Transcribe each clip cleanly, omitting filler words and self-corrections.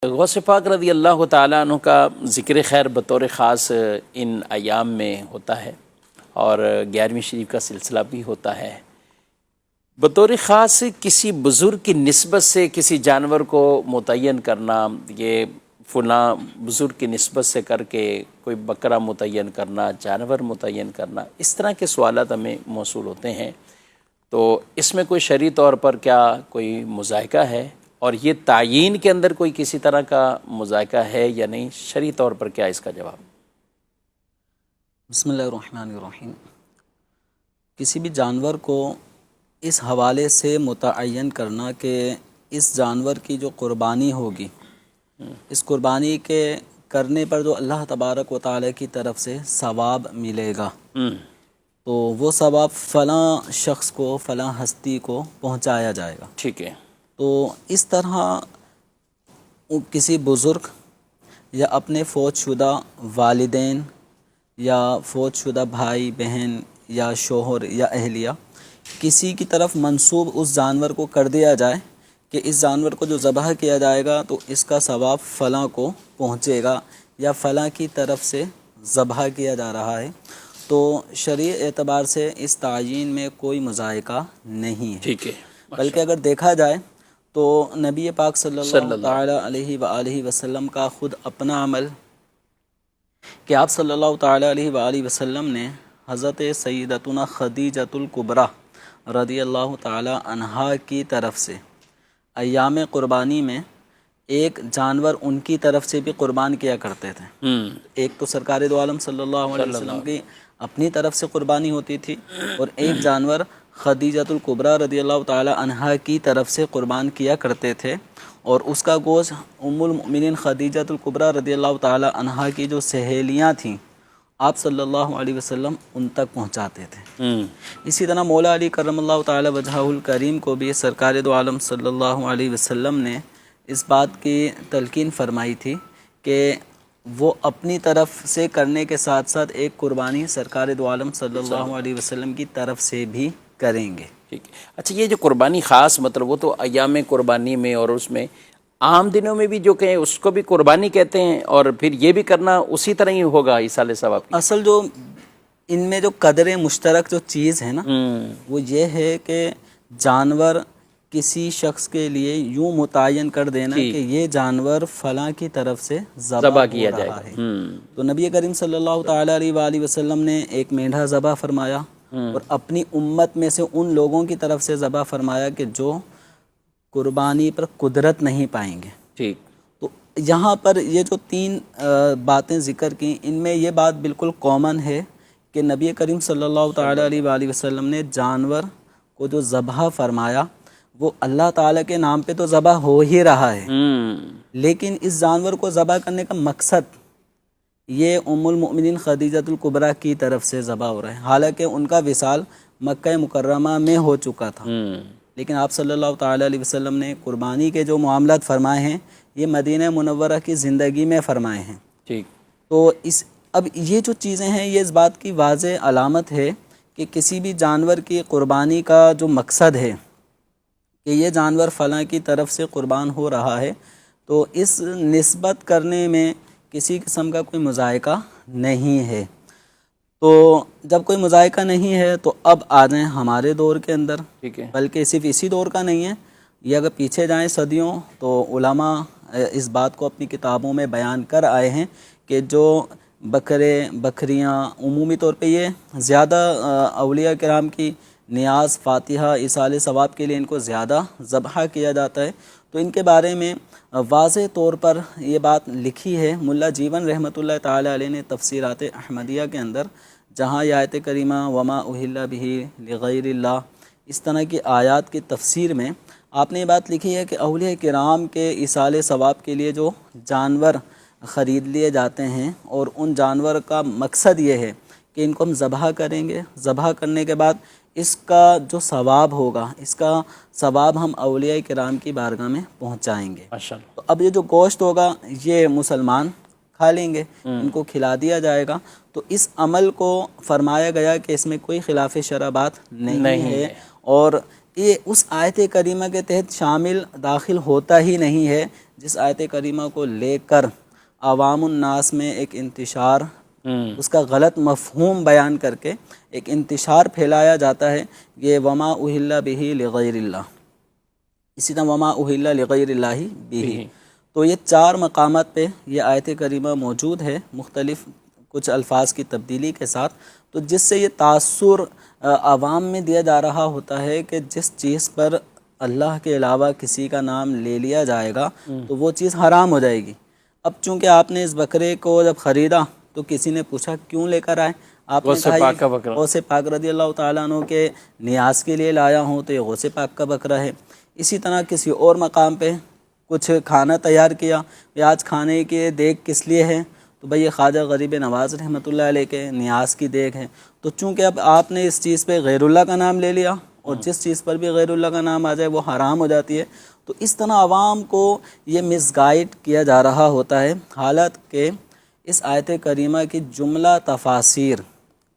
غوث پاک رضی اللہ تعالیٰ عنہ کا ذکر خیر بطور خاص ان ایام میں ہوتا ہے اور 11ویں شریف کا سلسلہ بھی ہوتا ہے۔ بطور خاص کسی بزرگ کی نسبت سے کسی جانور کو متعین کرنا، یہ فلاں بزرگ کی نسبت سے کر کے کوئی بکرا متعین کرنا، جانور متعین کرنا، اس طرح کے سوالات ہمیں موصول ہوتے ہیں۔ تو اس میں کوئی شرعی طور پر کیا کوئی مذائقہ ہے، اور یہ تعیین کے اندر کوئی کسی طرح کا مذائقہ ہے یا نہیں؟ شرعی طور پر کیا اس کا جواب؟ بسم اللہ الرحمن الرحیم۔ کسی بھی جانور کو اس حوالے سے متعین کرنا کہ اس جانور کی جو قربانی ہوگی، اس قربانی کے کرنے پر جو اللہ تبارک و تعالی کی طرف سے ثواب ملے گا، تو وہ ثواب فلاں شخص کو، فلاں ہستی کو پہنچایا جائے گا۔ ٹھیک ہے۔ تو اس طرح کسی بزرگ یا اپنے فوت شدہ والدین یا فوت شدہ بھائی بہن یا شوہر یا اہلیہ، کسی کی طرف منسوب اس جانور کو کر دیا جائے کہ اس جانور کو جو ذبح کیا جائے گا تو اس کا ثواب فلاں کو پہنچے گا یا فلاں کی طرف سے ذبح کیا جا رہا ہے، تو شرعی اعتبار سے اس تعیین میں کوئی مذائقہ نہیں ہے۔ ٹھیک ہے۔ بلکہ اگر دیکھا جائے تو نبی پاک صلی اللہ تعالی علیہ وآلہ وسلم کا خود اپنا عمل کہ آپ صلی اللہ تعالی علیہ وآلہ وسلم نے حضرت سیدتنا خدیجۃ الکبریٰ رضی اللہ تعالی عنہا کی طرف سے ایام قربانی میں ایک جانور ان کی طرف سے بھی قربان کیا کرتے تھے۔ ایک تو سرکار دو عالم صلی اللہ علیہ وسلم کی اپنی طرف سے قربانی ہوتی تھی، اور ایک جانور خدیجۃ الکبریٰ رضی اللہ تعالی عنہا کی طرف سے قربان کیا کرتے تھے، اور اس کا گوشت ام المؤمنین خدیجۃ الکبریٰ رضی اللہ تعالی عنہا کی جو سہیلیاں تھیں، آپ صلی اللہ علیہ وسلم ان تک پہنچاتے تھے۔ اسی طرح مولا علی کرم اللہ تعالی وجہہ الکریم کو بھی سرکار دو عالم صلی اللہ علیہ وسلم نے اس بات کی تلقین فرمائی تھی کہ وہ اپنی طرف سے کرنے کے ساتھ ساتھ ایک قربانی سرکار دو عالم صلی اللہ علیہ وسلم کی طرف سے بھی کریں گے۔ ٹھیک ہے۔ اچھا، یہ جو قربانی خاص مطلب وہ تو ایام قربانی میں، اور اس میں عام دنوں میں بھی جو کہیں اس کو بھی قربانی کہتے ہیں، اور پھر یہ بھی کرنا اسی طرح ہی ہوگا ایصال ثواب کی؟ اصل جو ان میں جو قدر مشترک جو چیز ہے نا، وہ یہ ہے کہ جانور کسی شخص کے لیے یوں متعین کر دینا کہ یہ جانور فلاں کی طرف سے ذبح کیا جائے گا۔ تو نبی کریم صلی اللہ تعالی علیہ وآلہ وسلم نے ایک مینڈھا ذبح فرمایا، اور اپنی امت میں سے ان لوگوں کی طرف سے ذبح فرمایا کہ جو قربانی پر قدرت نہیں پائیں گے۔ ٹھیک۔ تو یہاں پر یہ جو تین باتیں ذکر کی، ان میں یہ بات بالکل کامن ہے کہ نبی کریم صلی اللہ تعالی علیہ وآلہ وسلم نے جانور کو جو ذبح فرمایا وہ اللہ تعالیٰ کے نام پہ تو ذبح ہو ہی رہا ہے، لیکن اس جانور کو ذبح کرنے کا مقصد یہ ام المؤمنین خدیجۃ الکبریٰ کی طرف سے ذبح ہو رہا ہے، حالانکہ ان کا وصال مکہ مکرمہ میں ہو چکا تھا، لیکن آپ صلی اللہ تعالی علیہ وسلم نے قربانی کے جو معاملات فرمائے ہیں یہ مدینہ منورہ کی زندگی میں فرمائے ہیں۔ ٹھیک۔ تو اب یہ جو چیزیں ہیں یہ اس بات کی واضح علامت ہے کہ کسی بھی جانور کی قربانی کا جو مقصد ہے کہ یہ جانور فلاں کی طرف سے قربان ہو رہا ہے، تو اس نسبت کرنے میں کسی قسم کا کوئی مذائقہ نہیں ہے۔ تو جب کوئی مذائقہ نہیں ہے تو اب آ جائیں ہمارے دور کے اندر، بلکہ صرف اسی دور کا نہیں ہے، یہ اگر پیچھے جائیں صدیوں تو علماء اس بات کو اپنی کتابوں میں بیان کر آئے ہیں کہ جو بکرے بکریاں عمومی طور پہ یہ زیادہ اولیاء کرام کی نیاز فاتحہ ایصال ثواب کے لیے ان کو زیادہ ذبح کیا جاتا ہے، تو ان کے بارے میں واضح طور پر یہ بات لکھی ہے ملا جیون رحمۃ اللہ تعالی علیہ نے تفسیرات احمدیہ کے اندر، جہاں یہ آیت کریمہ وما اہل بہ لغیر اللہ اس طرح کی آیات کی تفسیر میں آپ نے یہ بات لکھی ہے کہ اولیاء کرام کے ایصال ثواب کے لیے جو جانور خرید لیے جاتے ہیں، اور ان جانور کا مقصد یہ ہے کہ ان کو ہم ذبح کریں گے، ذبح کرنے کے بعد اس کا جو ثواب ہوگا اس کا ثواب ہم اولیاء کرام کی بارگاہ میں پہنچائیں گے۔ تو اب یہ جو گوشت ہوگا یہ مسلمان کھا لیں گے، ان کو کھلا دیا جائے گا، تو اس عمل کو فرمایا گیا کہ اس میں کوئی خلاف شرع بات نہیں ہے، اور یہ اس آیت کریمہ کے تحت شامل داخل ہوتا ہی نہیں ہے جس آیت کریمہ کو لے کر عوام الناس میں ایک انتشار، اس کا غلط مفہوم بیان کر کے ایک انتشار پھیلایا جاتا ہے، یہ وما اہل بہ لغیر اللہ، اسی طرح وما اہل لغیر اللہ بہ۔ تو یہ 4 مقامات پہ یہ آیت کریمہ موجود ہے، مختلف کچھ الفاظ کی تبدیلی کے ساتھ، تو جس سے یہ تاثر عوام میں دیا جا رہا ہوتا ہے کہ جس چیز پر اللہ کے علاوہ کسی کا نام لے لیا جائے گا تو وہ چیز حرام ہو جائے گی۔ اب چونکہ آپ نے اس بکرے کو جب خریدا تو کسی نے پوچھا کیوں لے کر آئے، آپ نے کہا غوث پاک رضی اللہ تعالیٰ عنہ کے نیاز کے لیے لایا ہوں، تو یہ غوث پاک کا بکرا ہے۔ اسی طرح کسی اور مقام پہ کچھ کھانا تیار کیا، آج کھانے کے دیگ کس لیے ہے، تو بھئی یہ خواجہ غریب نواز رحمۃ اللہ علیہ کے نیاز کی دیگ ہے۔ تو چونکہ اب آپ نے اس چیز پہ غیر اللہ کا نام لے لیا، اور جس چیز پر بھی غیر اللہ کا نام آ جائے وہ حرام ہو جاتی ہے، تو اس طرح عوام کو یہ مس گائیڈ کیا جا رہا ہوتا ہے، حالت کہ اس آیت کریمہ کی جملہ تفاسیر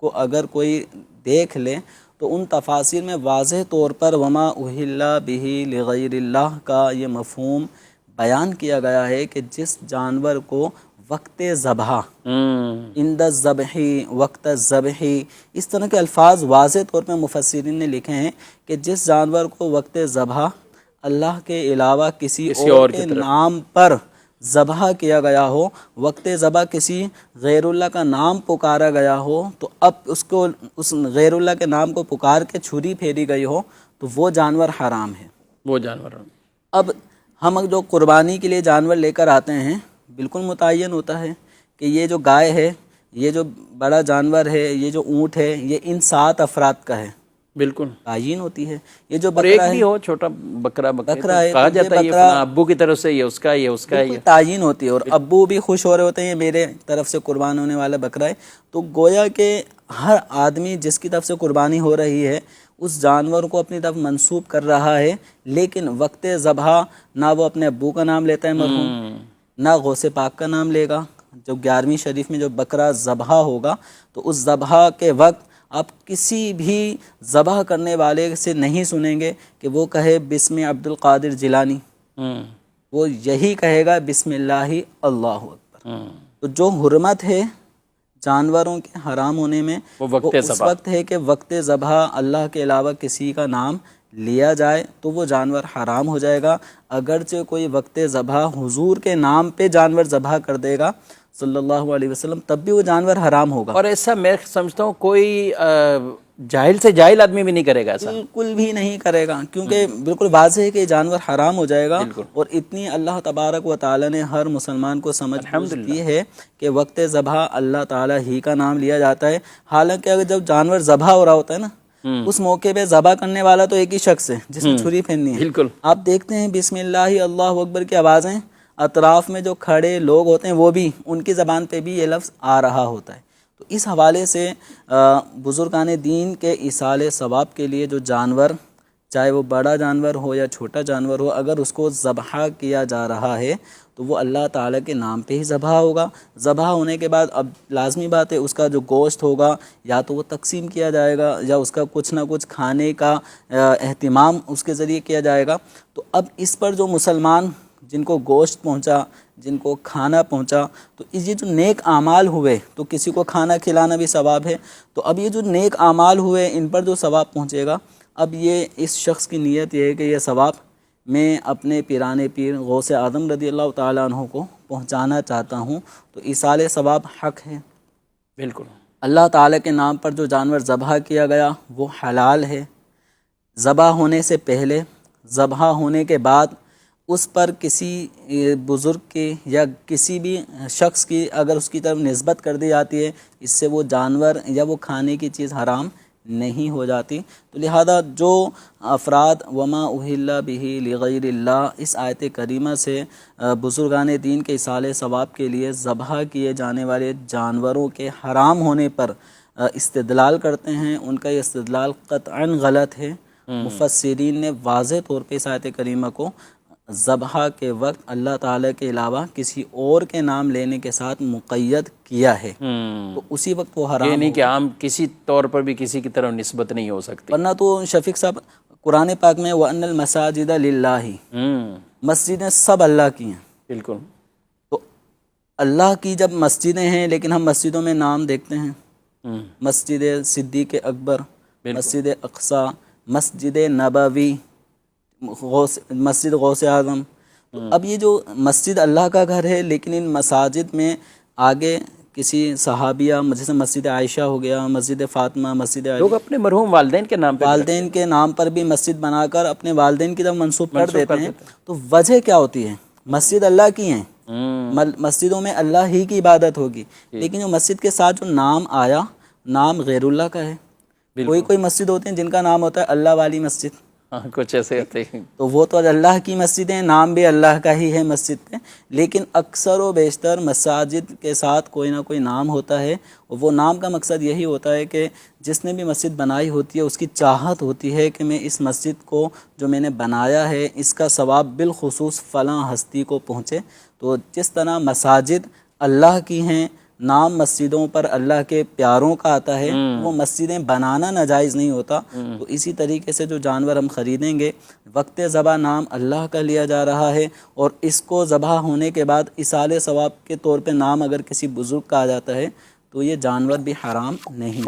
کو اگر کوئی دیکھ لے تو ان تفاسیر میں واضح طور پر وما اہل بہ لغیر اللہ کا یہ مفہوم بیان کیا گیا ہے کہ جس جانور کو وقت ذبح، عند الذبح، وقت الذبح، اس طرح کے الفاظ واضح طور پہ مفسرین نے لکھے ہیں کہ جس جانور کو وقت ذبح اللہ کے علاوہ کسی اور کے نام پر ذبح کیا گیا ہو، وقت ذبح کسی غیر اللہ کا نام پکارا گیا ہو، تو اب اس کو اس غیر اللہ کے نام کو پکار کے چھری پھیری گئی ہو تو وہ جانور حرام ہے، وہ جانور۔ اب ہم جو قربانی کے لیے جانور لے کر آتے ہیں بالکل متعین ہوتا ہے کہ یہ جو گائے ہے، یہ جو بڑا جانور ہے، یہ جو اونٹ ہے، یہ ان 7 افراد کا ہے، بالکل تعین ہوتی ہے۔ یہ جو بکرا ہے، ہو چھوٹا بکرا ہے، کہا جاتا ہے یہ ابو کی طرف سے، یہ اس کا، یہ اس کا، یہ تعین ہوتی ہے، اور ابو بھی خوش ہو رہے ہوتے ہیں یہ میرے طرف سے قربان ہونے والا بکرا ہے۔ تو گویا کہ ہر آدمی جس کی طرف سے قربانی ہو رہی ہے اس جانور کو اپنی طرف منسوب کر رہا ہے، لیکن وقت ذبح نہ وہ اپنے ابو کا نام لیتا ہے مرحوم، نہ غوث پاک کا نام لے گا۔ جب 11ویں شریف میں جو بکرا ذبح ہوگا تو اس ذبح کے وقت آپ کسی بھی ذبح کرنے والے سے نہیں سنیں گے کہ وہ کہے بسم عبد القادر جیلانی، وہ یہی کہے گا بسم اللہ اللہ اکبر۔ تو جو حرمت ہے جانوروں کے حرام ہونے میں وہ اس وقت ہے کہ وقت ذبح اللہ کے علاوہ کسی کا نام لیا جائے تو وہ جانور حرام ہو جائے گا، اگرچہ کوئی وقت ذبح حضور کے نام پہ جانور ذبح کر دے گا صلی اللہ علیہ وسلم تب بھی وہ جانور حرام ہوگا۔ اور ایسا میں سمجھتا ہوں کوئی جاہل سے جاہل آدمی بھی نہیں کرے گا، ایسا بالکل بھی نہیں کرے گا، کیونکہ بالکل واضح ہے کہ جانور حرام ہو جائے گا، اور اتنی اللہ تبارک و تعالی نے ہر مسلمان کو سمجھ دی ہے کہ وقت ذبح اللہ تعالی ہی کا نام لیا جاتا ہے۔ حالانکہ اگر جب جانور ذبح ہو رہا ہوتا ہے نا، اس موقع پہ ذبح کرنے والا تو ایک ہی شخص ہے جس نے چھری پھینی ہے، بالکل آپ دیکھتے ہیں بسم اللہ اللہ اکبر کی آوازیں اطراف میں جو کھڑے لوگ ہوتے ہیں وہ بھی ان کی زبان پہ بھی یہ لفظ آ رہا ہوتا ہے۔ تو اس حوالے سے بزرگان دین کے ایصال ثواب کے لیے جو جانور، چاہے وہ بڑا جانور ہو یا چھوٹا جانور ہو، اگر اس کو ذبح کیا جا رہا ہے تو وہ اللہ تعالیٰ کے نام پہ ہی ذبح ہوگا۔ ذبح ہونے کے بعد اب لازمی بات ہے اس کا جو گوشت ہوگا یا تو وہ تقسیم کیا جائے گا یا اس کا کچھ نہ کچھ کھانے کا اہتمام اس کے ذریعے کیا جائے گا۔ تو اب اس پر جو مسلمان جن کو گوشت پہنچا، جن کو کھانا پہنچا، تو یہ جو نیک اعمال ہوئے، تو کسی کو کھانا کھلانا بھی ثواب ہے، تو اب یہ جو نیک اعمال ہوئے ان پر جو ثواب پہنچے گا، اب یہ اس شخص کی نیت یہ ہے کہ یہ ثواب میں اپنے پیران پیر غوث اعظم رضی اللہ تعالیٰ عنہ کو پہنچانا چاہتا ہوں، تو ایصال ثواب حق ہے۔ بالکل اللہ تعالیٰ کے نام پر جو جانور ذبح کیا گیا وہ حلال ہے، ذبح ہونے سے پہلے، ذبح ہونے کے بعد اس پر کسی بزرگ کی یا کسی بھی شخص کی اگر اس کی طرف نسبت کر دی جاتی ہے، اس سے وہ جانور یا وہ کھانے کی چیز حرام نہیں ہو جاتی۔ تو لہذا جو افراد وما اہل بہ لغیر اللہ اس آیت کریمہ سے بزرگان دین کے ایصال ثواب کے لیے ذبح کیے جانے والے جانوروں کے حرام ہونے پر استدلال کرتے ہیں، ان کا یہ استدلال قطعاً غلط ہے۔ مفسرین نے واضح طور پہ اس آیت کریمہ کو ذبح کے وقت اللہ تعالیٰ کے علاوہ کسی اور کے نام لینے کے ساتھ مقید کیا ہے، تو اسی وقت وہ حرام، یعنی کہ عام کسی طور پر بھی کسی کی طرف نسبت نہیں ہو سکتی، ورنہ تو شفیق صاحب قرآن پاک میں وَأَنَّ الْمَسَاجِدَ لِلَّهِ، مسجدیں سب اللہ کی ہیں، بالکل. تو اللہ کی جب مسجدیں ہیں لیکن ہم مسجدوں میں نام دیکھتے ہیں، مسجد صدیق اکبر، مسجد اقصی، مسجد نبوی، مسجد غوث اعظم. تو اب یہ جو مسجد اللہ کا گھر ہے، لیکن ان مساجد میں آگے کسی صحابیہ جیسے مسجد عائشہ ہو گیا، مسجد فاطمہ، مسجد علی، لوگ اپنے مرحوم والدین کے نام پہ والدین کے نام پر بھی مسجد بنا کر اپنے والدین کی طرف منسوب کر دیتے ہیں. تو وجہ کیا ہوتی ہے؟ مسجد اللہ کی ہیں، مسجدوں میں اللہ ہی کی عبادت ہوگی، لیکن جو مسجد کے ساتھ جو نام آیا، نام غیر اللہ کا ہے. کوئی مسجد ہوتے ہیں جن کا نام ہوتا ہے اللہ والی مسجد، کچھ ایسے ہوتے ہیں. تو وہ تو اللہ کی مسجدیں، نام بھی اللہ کا ہی ہے مسجد پہ. لیکن اکثر و بیشتر مساجد کے ساتھ کوئی نہ کوئی نام ہوتا ہے، اور وہ نام کا مقصد یہی ہوتا ہے کہ جس نے بھی مسجد بنائی ہوتی ہے اس کی چاہت ہوتی ہے کہ میں اس مسجد کو جو میں نے بنایا ہے اس کا ثواب بالخصوص فلاں ہستی کو پہنچے. تو جس طرح مساجد اللہ کی ہیں، نام مسجدوں پر اللہ کے پیاروں کا آتا ہے، وہ مسجدیں بنانا ناجائز نہیں ہوتا. تو اسی طریقے سے جو جانور ہم خریدیں گے، وقت ذبح نام اللہ کا لیا جا رہا ہے، اور اس کو ذبح ہونے کے بعد اصالِ ثواب کے طور پہ نام اگر کسی بزرگ کا آ جاتا ہے تو یہ جانور بھی حرام نہیں.